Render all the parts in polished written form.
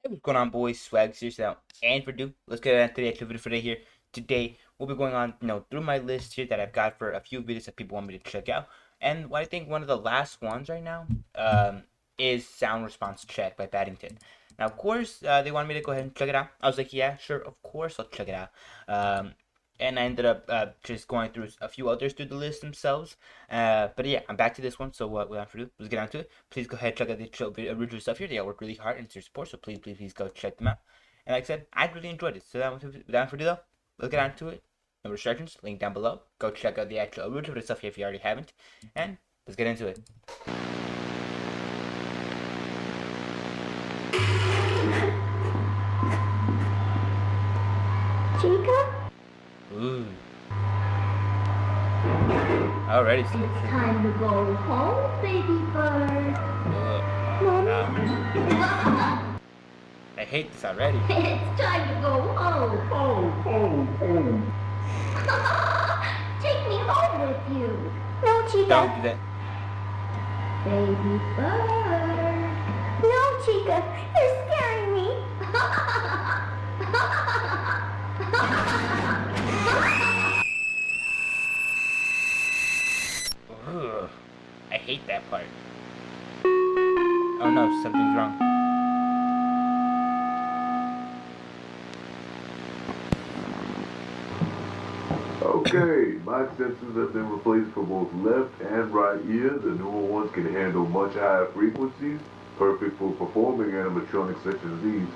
Hey, what's going on, boys? Swaggy here now, and for do. Let's get into the actual video for today. Here today, we'll be going on, through my list here that I've got for a few videos that people want me to check out. And what I think one of the last ones right now, is Sound Response Check by Battington. Now, of course, they wanted me to go ahead and check it out. I was like, yeah, sure, of course, I'll check it out. And I ended up just going through a few others through the list themselves. But yeah, I'm back to this one. So what we have to do, let's get on to it. Please go ahead and check out the original stuff here. They all work really hard and it's your support. So please go check them out. And like I said, I really enjoyed it. So without further ado, let's get on to it. No restrictions, link down below. Go check out the actual original stuff here if you already haven't. And let's get into it. Chica? Ooh. Alrighty. It's time to go home, baby bird. I hate this already. It's time to go home. Home. Take me home with you. No, Chica. Don't do that. Baby bird. No, Chica. You're scaring me. Ugh. I hate that part. Oh no, something's wrong. Okay, my sensors have been replaced for both left and right ear. The newer ones can handle much higher frequencies, perfect for performing animatronics such as these.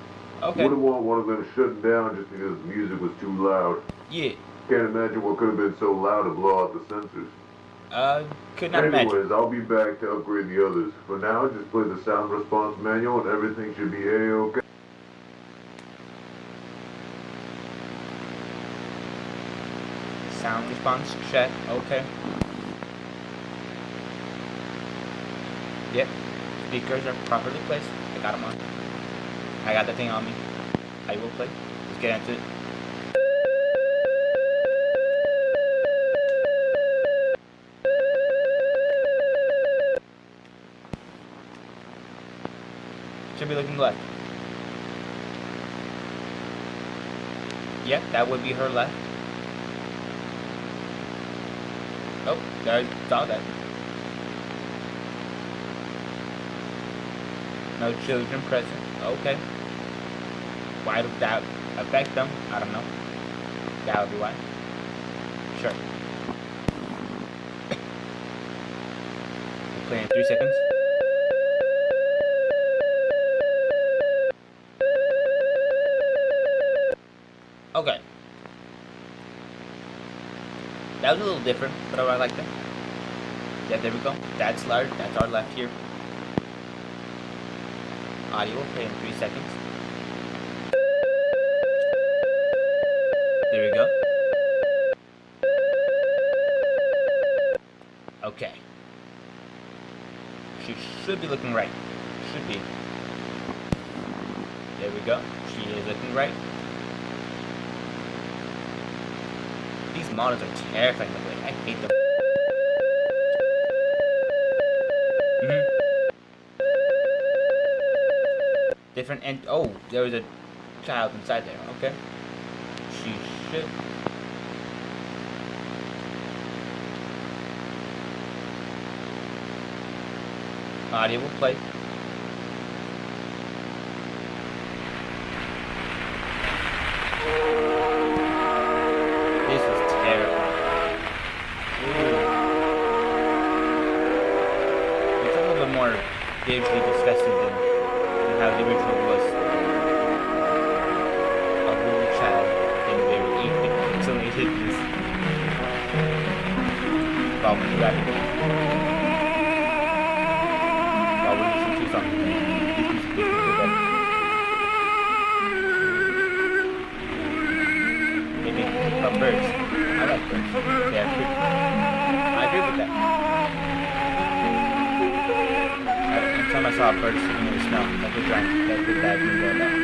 Okay. Wouldn't want one of them shut down just because the music was too loud. Yeah. Can't imagine what could have been so loud to blow out the sensors. Could not imagine. Anyways, I'll be back to upgrade the others. For now, just play the sound response manual and everything should be A-okay. Sound response check. Okay. Yep. Speakers are properly placed. I got them on. I got the thing on me. I will play. Let's get into it. Should be looking left. Yep, that would be her left. Oh, I saw that. No children present. Okay. Why would that affect them? I don't know. That would be why. Sure. We'll play in 3 seconds. Okay. That was a little different, but I like that. Yeah, there we go. That's large. That's our left here. Audio will play in 3 seconds. There we go. Okay. She should be looking right. Should be. There we go. She is looking right. These models are terrifying to play. I hate them. Different and oh, there was a child inside there. Okay. She should. Audio will play. This is terrible. It's a little bit more visually disgusting than how the original was. A little child in very pixelated this while we're driving. While we're listening to something. Maybe about birds. I like birds. They are pretty. I agree with that. Every time I saw a bird sitting in the snow, like a giant, that would bad me going down.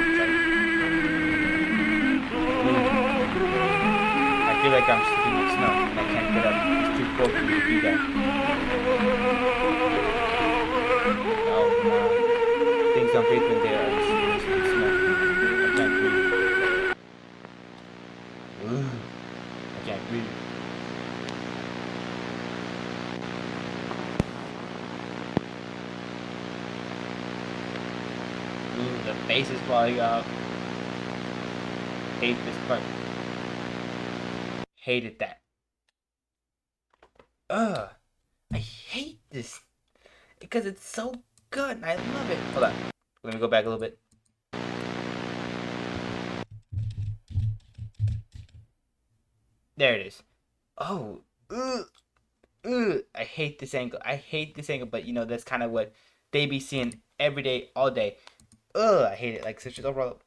I feel like I'm sitting in the snow and I can't get up. It's too cold for me to do that. Oh no. Things don't breathe when they are in the snow. the face is falling off. Hate this part. Hated that. Ugh. I hate this. Because it's so good and I love it. Hold on. Let me go back a little bit. There it is. Oh. Ugh. Ugh. I hate this angle. I hate this angle, but you know, that's kind of what they be seeing every day, all day. Ugh. I hate it. Like, such overall.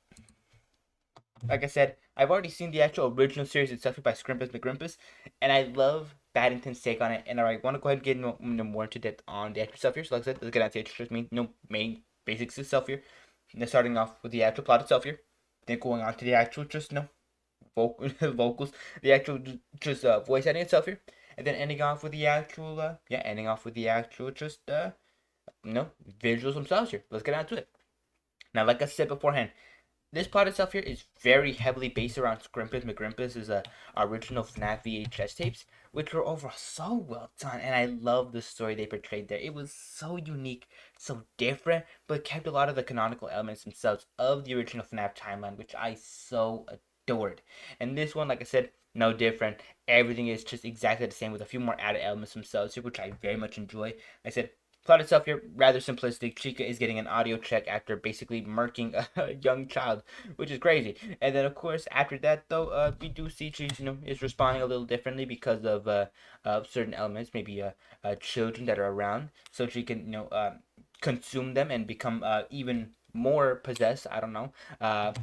Like I said, I've already seen the actual original series itself by Scrimpus McGrimpus, and I love Battington's take on it. And I want to go ahead and get more into depth on the actual stuff here. So, like I said, let's get out the actual main basics itself here. Now, starting off with the actual plot itself here, then going on to the actual vocals, the actual voice acting itself here, and then ending off with the actual visuals themselves here. Let's get on to it. Now, like I said beforehand, this plot itself here is very heavily based around Scrimpus McGrimpus' original FNAF VHS tapes, which were overall so well done, and I love the story they portrayed there. It was so unique, so different, but kept a lot of the canonical elements themselves of the original FNAF timeline, which I so adored. And this one, like I said, no different. Everything is just exactly the same with a few more added elements themselves, which I very much enjoy. Like I said, plot itself here, rather simplistic. Chica is getting an audio check after basically murking a young child, which is crazy. And then, of course, after that, though, we do see she, is responding a little differently because of certain elements, maybe children that are around, so she can, consume them and become even more possessed. I don't know,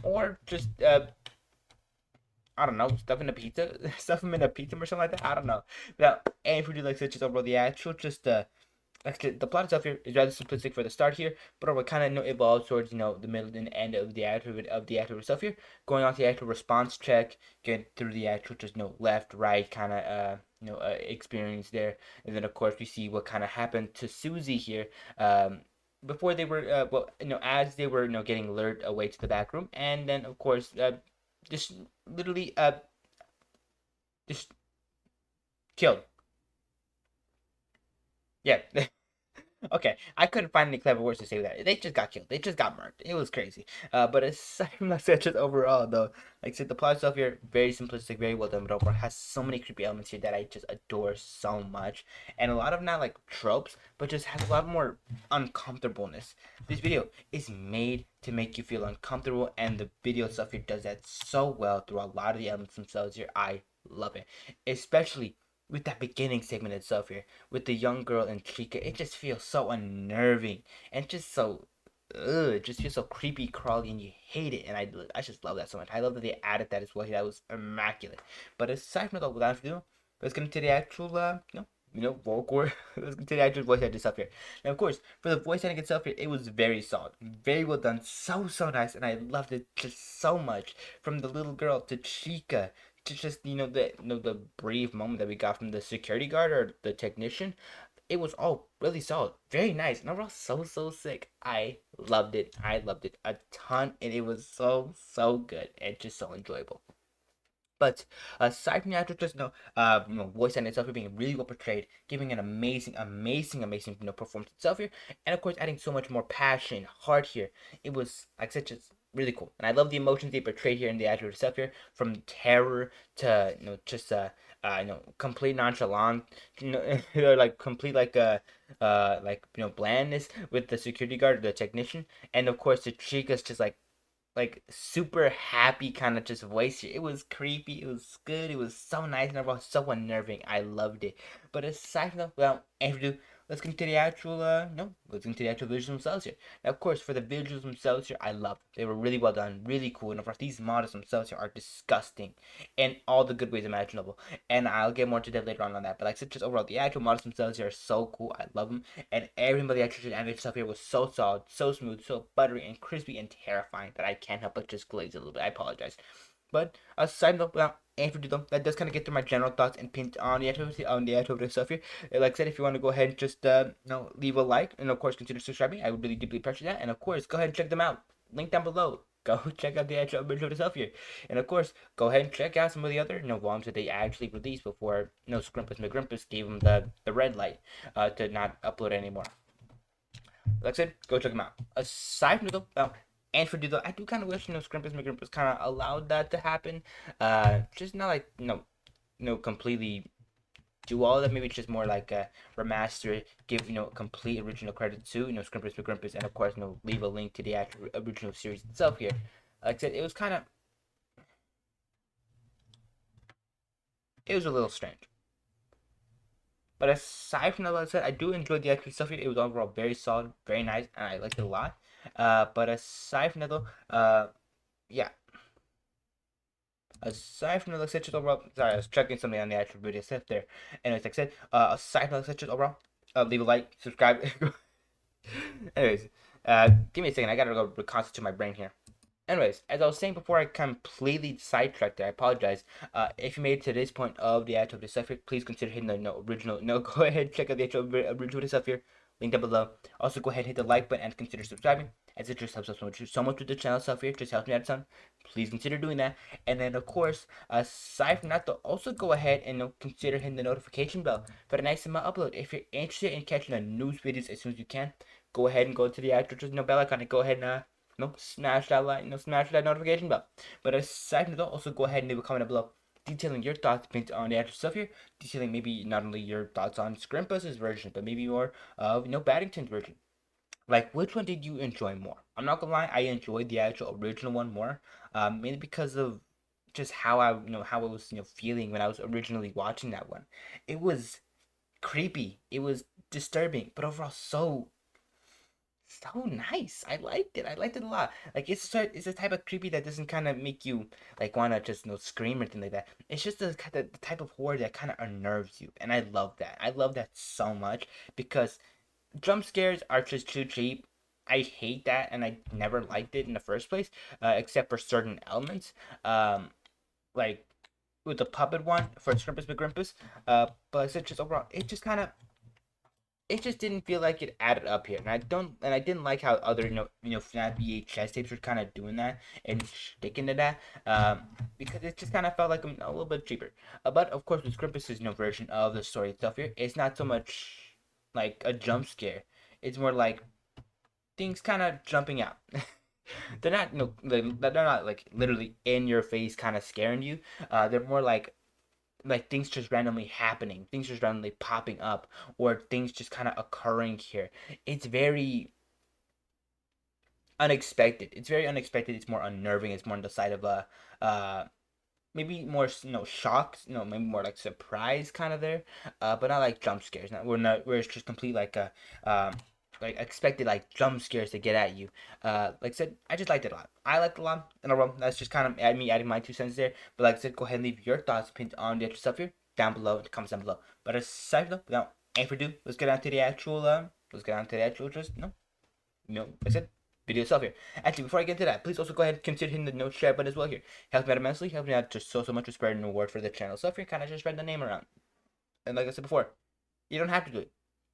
or just I don't know, stuff in a pizza, stuff them in a pizza or something like that. I don't know. Now, and if we do like such as overall the actual, just actually, the plot itself here is rather simplistic for the start here, but it will kind of evolve towards the middle and end of the actual stuff here, going on to the actual response check, getting through the actual just left right kind of experience there, and then of course we see what kind of happened to Susie here, before they were as they were getting lured away to the back room, and then of course just literally just killed. Yeah. Okay, I couldn't find any clever words to say that. They just got killed. They just got murked. It was crazy. But aside from that, just overall though, like I said, the plot itself here very simplistic, very well done, but overall has so many creepy elements here that I just adore so much, and a lot of not like tropes, but just has a lot more uncomfortableness. This video is made to make you feel uncomfortable, and the video itself here does that so well through a lot of the elements themselves here. I love it, especially with that beginning segment itself here, with the young girl and Chica. It just feels so unnerving and just so, it just feels so creepy, crawly, and you hate it. And I just love that so much. I love that they added that as well. That was immaculate. But aside from that, without further ado, let's get into the actual, vocal. Let's get to the actual voice acting stuff here. Now, of course, for the voice acting itself here, it was very solid, very well done, so nice, and I loved it just so much. From the little girl to Chica, to just the brief moment that we got from the security guard or the technician, it was all really solid, very nice, and overall so sick. I loved it. I loved it a ton, and it was so good and just so enjoyable. But aside from the actual just voice acting itself being really well portrayed, giving an amazing performance itself here, and of course adding so much more passion, heart here, it was like such just really cool. And I love the emotions they portrayed here in the actual stuff here, from terror to just complete nonchalant, or like complete blandness with the security guard, the technician, and of course the Chica's just like super happy kind of just voice here. It was creepy, it was good, it was so nice, and overall so unnerving. I loved it. But aside from that, without any further ado, let's get into the actual let's get into the actual visuals themselves here. Now, of course, for the visuals themselves here, I loved it. They were really well done, really cool, and of course these models themselves here are disgusting in all the good ways imaginable. And I'll get more to that later on that. But like I said, just overall, the actual models themselves here are so cool. I love them, and everybody actually animated stuff here was so solid, so smooth, so buttery and crispy and terrifying that I can't help but just glaze a little bit. I apologize. But aside from that, and for them, that does kind of get through my general thoughts and opinions on the activity stuff here. Like I said, if you want to go ahead and just leave a like, and of course consider subscribing, I would really deeply appreciate that. And of course, go ahead and check them out. Link down below. Go check out the actual original stuff here. And of course, go ahead and check out some of the other volumes that they actually released before Scrimpus McGrimpus gave them the red light to not upload anymore. Like I said, go check them out. Aside from them, And for do though, I do kind of wish Scrimpus McGrimpus kind of allowed that to happen. Just not like completely do all of that. Maybe it's just more like a remaster, give complete original credit to Scrimpus McGrimpus, and of course leave a link to the actual original series itself here. Like I said, it was a little strange. But aside from that, like I said, I do enjoy the actual stuff here. It was overall very solid, very nice, and I liked it a lot. But aside from that though, yeah. Aside from the just overall, sorry, I was checking something on the actual video set there. Anyways, like I said, aside from the just overall, leave a like, subscribe. Anyways, give me a second. I gotta go reconstitute my brain here. Anyways, as I was saying before, I completely sidetracked there. I apologize. If you made it to this point of the actual stuff here, please consider hitting the original. No, go ahead check out the actual original stuff here. Link down below. Also, go ahead and hit the like button and consider subscribing, as it just helps us so much with the channel stuff here. Just helps me out a ton. Please consider doing that. And then, of course, aside from that, though, also go ahead and consider hitting the notification bell for the next time I upload. If you're interested in catching the news videos as soon as you can, go ahead and go to the actual bell icon and go ahead and smash that like, smash that notification bell. But aside from that, also go ahead and leave a comment below detailing your thoughts on the actual stuff here, detailing maybe not only your thoughts on Scrimpus's version, but maybe more of Battington's version. Like, which one did you enjoy more? I'm not gonna lie, I enjoyed the actual original one more, mainly because of just how I was feeling when I was originally watching that one. It was creepy, it was disturbing, but overall so nice. I liked it. I liked it a lot. Like it's a type of creepy that doesn't kind of make you like want to just scream or anything like that. It's just the type of horror that kind of unnerves you, and I love that. I love that so much because jump scares are just too cheap. I hate that, and I never liked it in the first place, except for certain elements, like with the puppet one for Scrimpus McGrimpus. But it's just overall, it just didn't feel like it added up here, and I didn't like how other FNAF VHS tapes were kind of doing that and sticking to that, because it just kind of felt like a little bit cheaper. But of course, with Grimpus's version of the story itself here, it's not so much like a jump scare. It's more like things kind of jumping out. They're not they're not like literally in your face kind of scaring you. They're more like things just randomly happening, things just randomly popping up, or things just kind of occurring here. It's very unexpected. It's very unexpected. It's more unnerving. It's more on the side of a maybe more shocked, maybe more like surprise kind of there, but not like jump scares. Not where it's just complete like expected like jump scares to get at you. Like I said, I just liked it a lot. I liked it a lot. And overall, that's just kind of me adding my 2 cents there. But like I said, go ahead and leave your thoughts opinions on the actual stuff here down below in the comments down below. But aside from that, without any further ado, let's get on to the actual just like I said, video itself here. Actually, before I get into that, please also go ahead and consider hitting the note share button as well here. Helps me out immensely. Helps me out just so much with spreading the word for the channel stuff here. Kind of just spread the name around. And like I said before, you don't have to do it.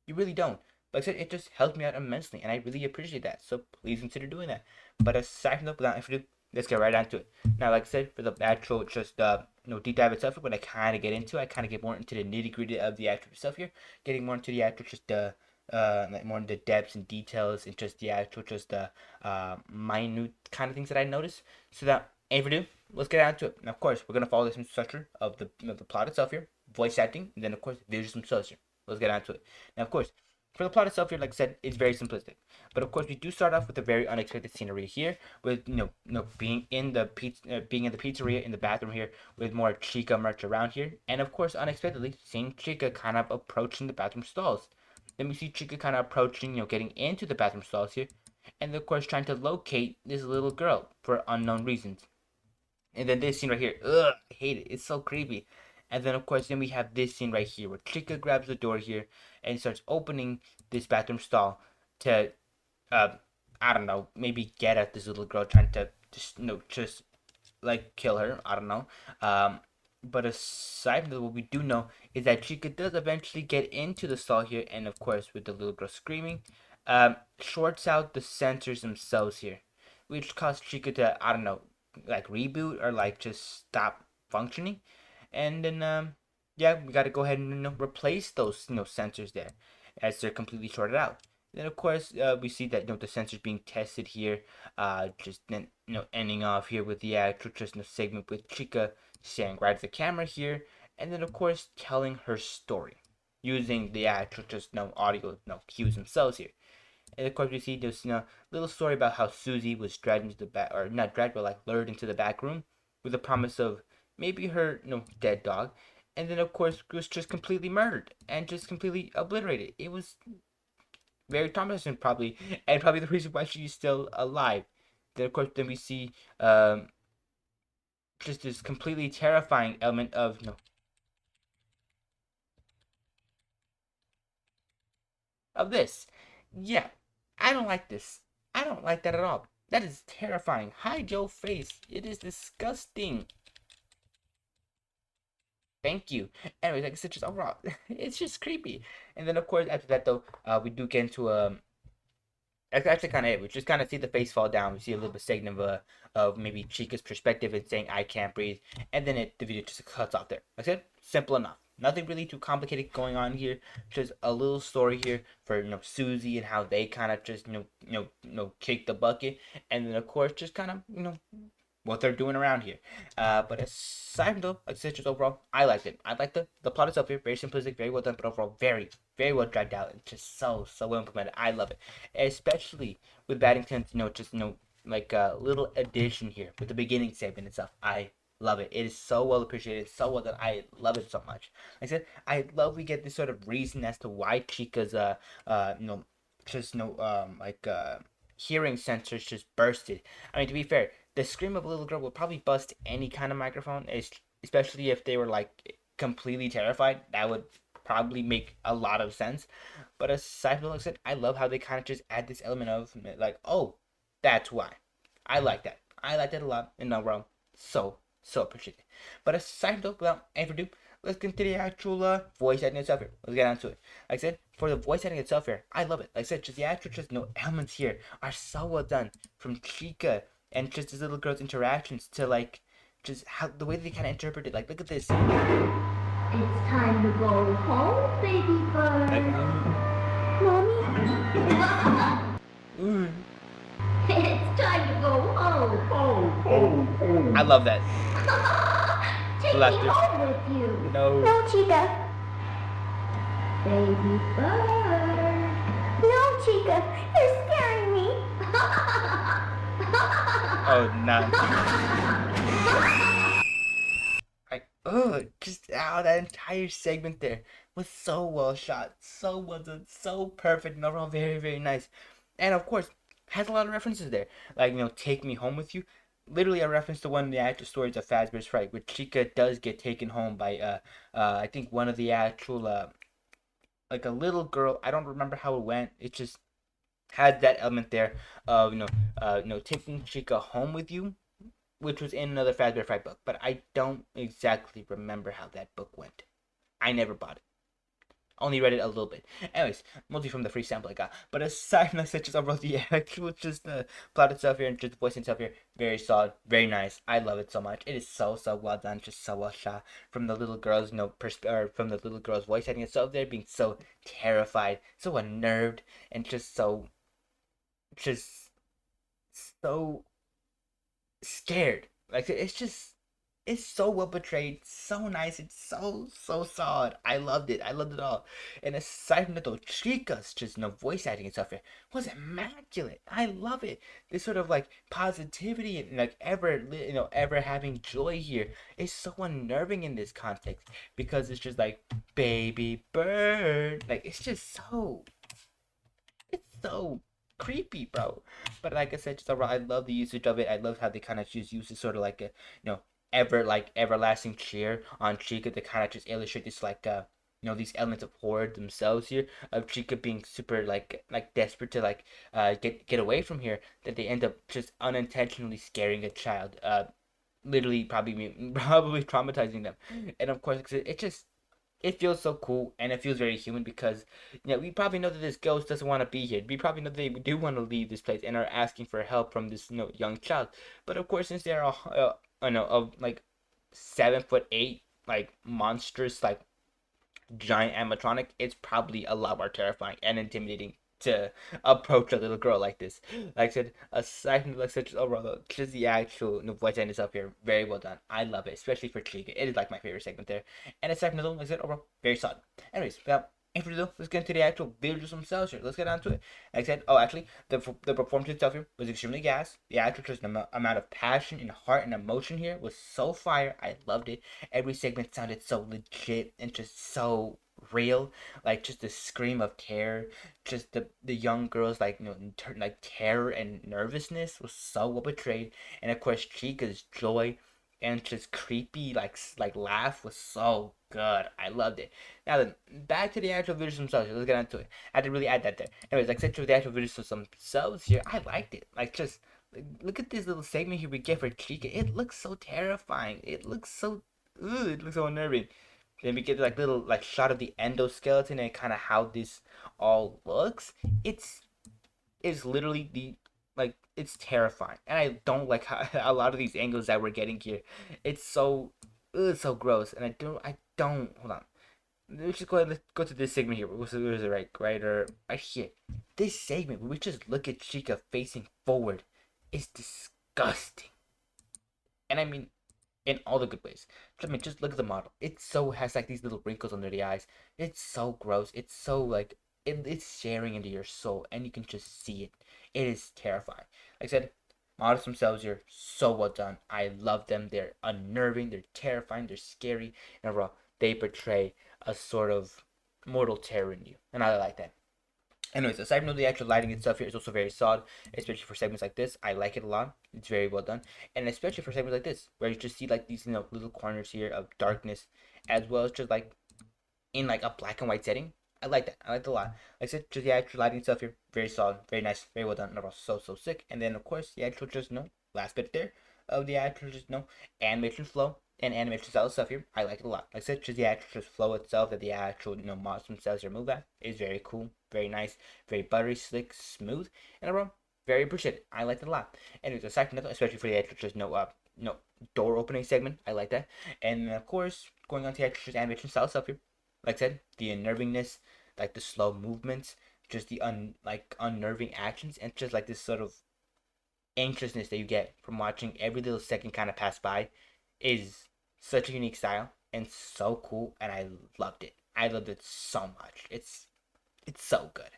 You really don't. Like I said, it just helps me out immensely, and I really appreciate that. So please consider doing that. But aside from that, without further ado, let's get right onto it. Now, like I said, for the actual just deep dive itself, when I kind of get into, I kind of get more into the nitty gritty of the actual stuff here, getting more into the actual just like more into depths and details and just the actual just minute kind of things that I notice. So that any further ado, let's get on to it. Now, of course, we're gonna follow this structure of the plot itself here, voice acting, and then of course visuals themselves here. Let's get on to it. Now, of course, for the plot itself here, like I said, it's very simplistic. But of course, we do start off with a very unexpected scenery here, with being in the pizzeria in the bathroom here, with more Chica merch around here, and of course, unexpectedly, seeing Chica kind of approaching the bathroom stalls. Then we see Chica kind of approaching, getting into the bathroom stalls here, and of course, trying to locate this little girl for unknown reasons. And then this scene right here, ugh, I hate it. It's so creepy. And then of course, then we have this scene right here where Chica grabs the door here and starts opening this bathroom stall to, uh, I don't know, maybe get at this little girl, trying to just like kill her. I don't know. But aside from that, what we do know is that Chica does eventually get into the stall here, and of course, with the little girl screaming, shorts out the sensors themselves here, which causes Chica to, I don't know, like reboot or like just stop functioning. And then yeah, we got to go ahead and replace those sensors there, as they're completely shorted out. Then of course we see that the sensors being tested here, just then ending off here with the actual just segment with Chica staring right at the camera here, and then of course telling her story using the actual just audio cues themselves here. And of course, we see this little story about how Susie was dragged into the back, or not dragged, but like lured into the back room with the promise of maybe her dead dog, and then of course was just completely murdered and just completely obliterated. It was very traumatizing, probably, and probably the reason why she's still alive. Then of course, then we see just this completely terrifying element of of this. Yeah, I don't like this. I don't like that at all. That is terrifying. Hide your face. It is disgusting. Thank you. Anyways, like I said, just overall, it's just creepy. And then of course after that though, we do get into that's actually kind of it. We just kind of see the face fall down. We see a little bit segment of maybe Chica's perspective and saying "I can't breathe," and then the video just cuts off there. Like I said, simple enough. Nothing really too complicated going on here. Just a little story here for Susie and how they kind of just kick the bucket, and then of course just kind of what they're doing around here. But aside from though, like I said, just overall, I liked it. I like the plot itself here, very simplistic, very well done, but overall very, very well dragged out and just so well implemented. I love it, especially with Battington's, just like a little addition here with the beginning segment itself. I love it. It is so well appreciated, so well done. I love it so much. Like I said, I love we get this sort of reason as to why Chica's just hearing sensors just bursted. I mean, to be fair, the scream of a little girl would probably bust any kind of microphone, especially if they were like completely terrified. That would probably make a lot of sense. But aside from that, I love how they kind of just add this element of like, oh, that's why. I like that. I like that a lot in overall. So appreciate it. But aside from that, without any further ado, let's get into the actual voice acting itself here. Let's get on to it. Like I said, for the voice acting itself here, I love it. Like I said, just the actual elements here are so well done. From Chica and just this little girl's interactions to like just how the way they kind of interpret it. Like, look at this. It's time to go home, baby bird. Ooh. It's time to go home. I love that. Take Laughter. me home with you. No. No, Chica. Baby bird. No, Chica. You're scaring me. Oh, no. Just that entire segment there was so well shot, so well done, so perfect, and overall very, very nice. And of course, has a lot of references there. Like, Take Me Home With You. Literally a reference to one of the actual stories of Fazbear's Fright, where Chica does get taken home by, I think one of the actual, like a little girl. I don't remember how it went. It just had that element there of, taking Chica home with you, which was in another Fazbear Fright book. But I don't exactly remember how that book went. I never bought it. Only read it a little bit. Anyways, mostly from the free sample I got. But aside from that, just overall the actual just the plot itself here and just the voice itself here, very solid, very nice. I love it so much. It is so well done, just so well shot. From the little girl's from the little girl's voice acting itself there, being so terrified, so unnerved, and just so scared. Like it's so well portrayed, so nice, it's so solid. I loved it. I loved it all. And aside from that though, Chica's just voice acting and stuff here was immaculate. I love it. This sort of like positivity and like ever having joy here is so unnerving in this context because it's just like baby bird. Like it's so creepy, bro. But like I said, just overall, I love the usage of it. I love how they kind of just use it sort of like a everlasting cheer on Chica to kind of just illustrate this like these elements of horror themselves here of Chica being super like desperate to like get away from here, that they end up just unintentionally scaring a child, literally probably traumatizing them. And of course it feels so cool and it feels very human because we probably know that this ghost doesn't want to be here. We probably know that they do want to leave this place and are asking for help from this young child. But of course, since they're all of like 7'8" like monstrous like giant animatronic, it's probably a lot more terrifying and intimidating to approach a little girl like this. Like I said, aside from like such overall, just the actual voice acting stuff here, very well done. I love it, especially for Chica. It is like my favorite segment there. And aside from the like I said, overall, very solid. Anyways, without any further ado, let's get into the actual visuals themselves here. Let's get on to it. Like I said, oh, actually, the performance itself here was extremely gas. The actual just amount of passion and heart and emotion here was so fire. I loved it. Every segment sounded so legit and just so real, like just the scream of terror, just the young girls like like terror and nervousness was so well portrayed, and of course Chica's joy and just creepy like laugh was so good. I loved it. Now then, back to the actual videos themselves. Let's get into it. I had to really add that there. Anyways, like I said, to the actual videos themselves here, I liked it. Like just look at this little segment here we get for Chica. It looks so terrifying. It looks so it looks so unnerving. Then we get like little like shot of the endoskeleton and kind of how this all looks. It's literally the like it's terrifying, and I don't like how a lot of these angles that we're getting here. It's so it's so gross, and I don't hold on. Let's just go ahead. Let's go to this segment here. Where is it right here? This segment where we just look at Chica facing forward is disgusting, and I mean in all the good ways. I mean, just look at the model. It so has like these little wrinkles under the eyes. It's so gross. It's so like it's sharing into your soul, and you can just see it. It is terrifying. Like I said, models themselves are so well done. I love them. They're unnerving. They're terrifying. They're scary. And overall, they portray a sort of mortal terror in you, and I like that. Anyways, aside from the actual lighting itself here is also very solid, especially for segments like this. I like it a lot. It's very well done. And especially for segments like this, where you just see like these, little corners here of darkness, as well as just like in like a black and white setting. I like that. I like it a lot. Like I said, just the actual lighting stuff here, very solid, very nice, very well done. And so sick. And then of course the actual just last bit there of the actual just animation flow and animation style stuff here. I like it a lot. Like I said, just the actual just flow itself that the actual models themselves here move at is very cool, very nice, very buttery, slick, smooth, and overall very appreciated. I liked it a lot. Anyways, aside from that, especially for the actual just no door opening segment, I like that. And of course, going on to the actual just animation style stuff here. Like I said, the unnervingness, like the slow movements, just the unnerving actions, and just like this sort of anxiousness that you get from watching every little second kind of pass by is such a unique style and so cool, and I loved it. I loved it so much. It's so good.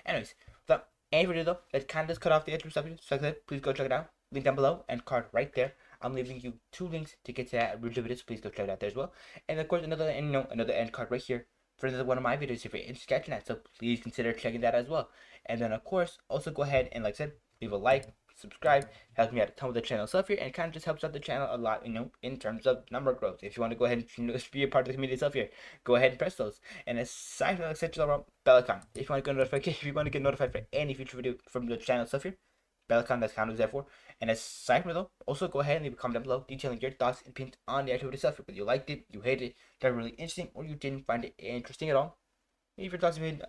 Anyways, without any further ado, let's kind of just cut off the intro subject. So like I said, please go check it out. Link down below and card right there. I'm leaving you 2 links to get to that original video, so please go check it out there as well. And of course, another end card right here for another one of my videos if you're interested in catching that. So please consider checking that as well. And then of course, also go ahead and like I said, leave a like, subscribe, helps me out a ton with the channel stuff here, and kind of just helps out the channel a lot, in terms of number growth. If you want to go ahead and be a part of the community stuff here, go ahead and press those. And aside from that, around bell icon. If you want to get notified for any future video from the channel stuff here, bell icon, that's kind of there for. And aside from that, though, also go ahead and leave a comment down below detailing your thoughts and opinions on the activity stuff. Whether you liked it, you hated it, that really interesting, or you didn't find it interesting at all. Leave your thoughts and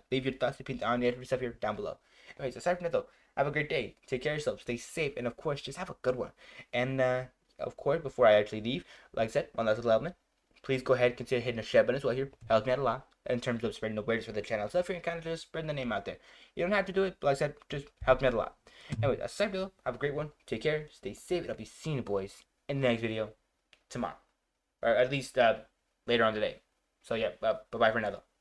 opinions on the activity stuff here down below. Anyways, aside from that though, have a great day. Take care of yourself. Stay safe, and of course, just have a good one. And of course, before I actually leave, like I said, one last little element. Please go ahead and consider hitting the share button as well here. Helps me out a lot in terms of spreading the awareness for the channel stuff here and kind of just spreading the name out there. You don't have to do it, but like I said, just helps me out a lot. Anyways, aside from that, have a great one. Take care. Stay safe, and I'll be seeing you boys in the next video tomorrow, or at least later on today. So yeah, bye bye for now though.